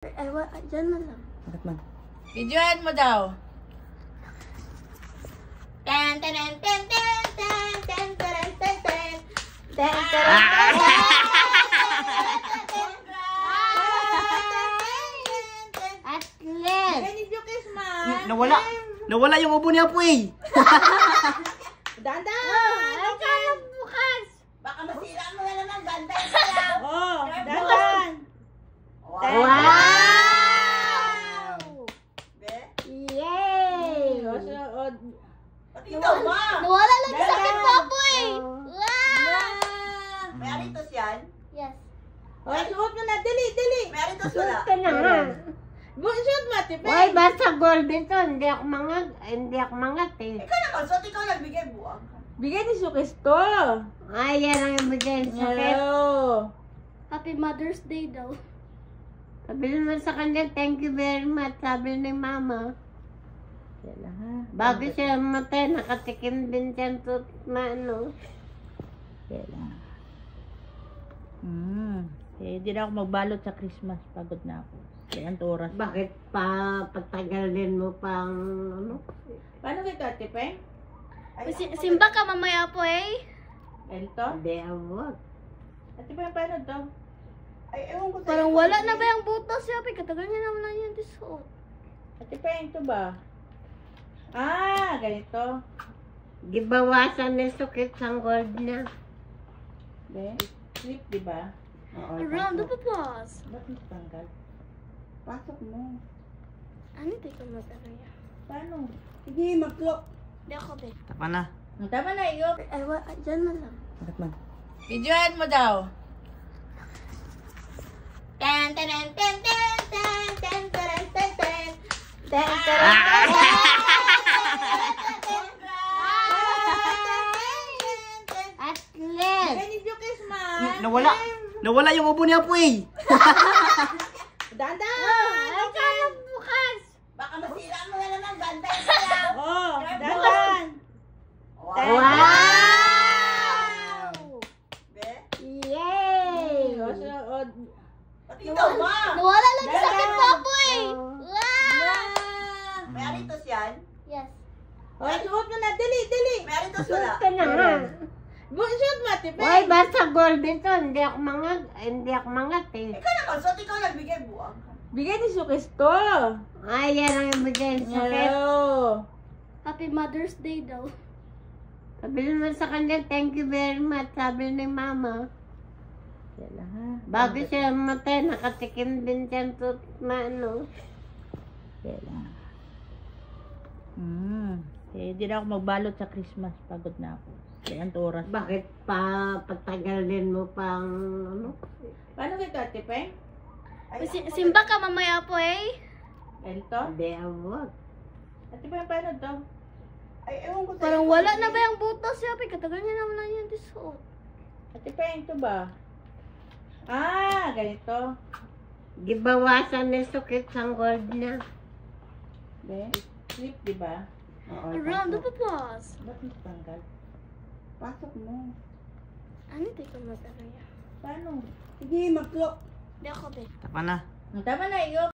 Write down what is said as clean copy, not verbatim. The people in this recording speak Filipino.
Diyan na lang. Bakit man? Videoan mo daw. Ten, ten, ten, ten, ten, ten, ten, ten, ten, ten. Ten, ten, Atlet! Nawala yung ubo ni Apoy. Dandan! Akala bukas! Baka masira mo na naman. Dandan ka lang. Oh, dandan! Wow! Yay! Pati ikaw ba? Nawala lang sa akin, Papoy! Oh. Wow! May aritos yan? Yes. Oh, suot mo na. Dali, dali. May aritos wala? Ka na nga. Suot mo, tipe. Uy, basta golden to. Hindi ako mangat eh. Ikaw naman, so ikaw nagbigay buwang. Bigay ni Sukis to. Ay, yan ang ibigay sa akin. Hello. Happy Mother's Day daw. Sabi naman sa kanya, thank you very much. Sabi ni Mama. Yan ha. Bago siya matay, nakatikim din siya to ano. Yan. Eh, di na ako magbalot sa Christmas. Pagod na ako. Kaya ang oras. Bakit pa pagtagal din mo pang ano? Paano kita, tipe? Simba ka mamaya po eh. Ito? Hindi, awag. At tipe, paano to? Ay, ewan ko sa'yo. Parang wala na ba yung butas siya? Katagal niya naman na yan disuot. At tipe, ito ba? Ah, ganito. Gibawasan ni Sukit ang gold niya. Be? Slip, di ba? Around the papas. Ba't natanggal? Pasok mo. Ano dito mo talaga? Paano? Sige, mag-clock. Di ako din. Tama na. Tama na, iyo. Diyan na lang. Bakit man? Videoan mo daw. Ten, ten, ten, ten, ten, ten, ten, ten, ten, ten. Ten, ten, Atlet! Bigay ni Sukis, man. Nawala yung ubo ni Apoy. Dandan! Akala bukas! Baka masira mo na naman. Dandan ka lang. Oh, dandan! Wow! Be? Yay! Pati ikaw ba? Nawala lang sa akin, Papoy! Oh. Wow! May aritos yan? Yes. Oh, suot mo na. Dali, dali. May aritos wala? Ka na nga. Suot mo, tipe. Uy, basta golden to. Hindi ako mangat eh. Ikaw naman, so ikaw nagbigay buwang. Bigay ni Sukis to. Ay, yan ang ibigay sa akin. Hello. Happy Mother's Day daw. Sabi naman sa kanya, thank you very much. Sabi ni Mama. Yan ha. Bago siya matay, nakatikim din siya to ano. Yan. Eh, di na ako magbalot sa Christmas. Pagod na ako. Kaya ang oras. Bakit pa pagtagal din mo pang ano? Paano kita, tipe? Simba ka mamaya po eh. Ito? Hindi, awag. At tipe, paano to? Ay, ewan ko sa'yo. Parang wala na ba yung butas siya? Katagal niya naman na yan disuot. At tipe, ito ba? Ah, ganito. Gibawasan ni Sukit ang gold niya. Be? Slip, di ba? Around the papas. Ba't natanggal? Pasok mo. Ano dito mo talaga? Paano? Sige, mag-clock. Di ako din. Tama na. Tama na, iyo.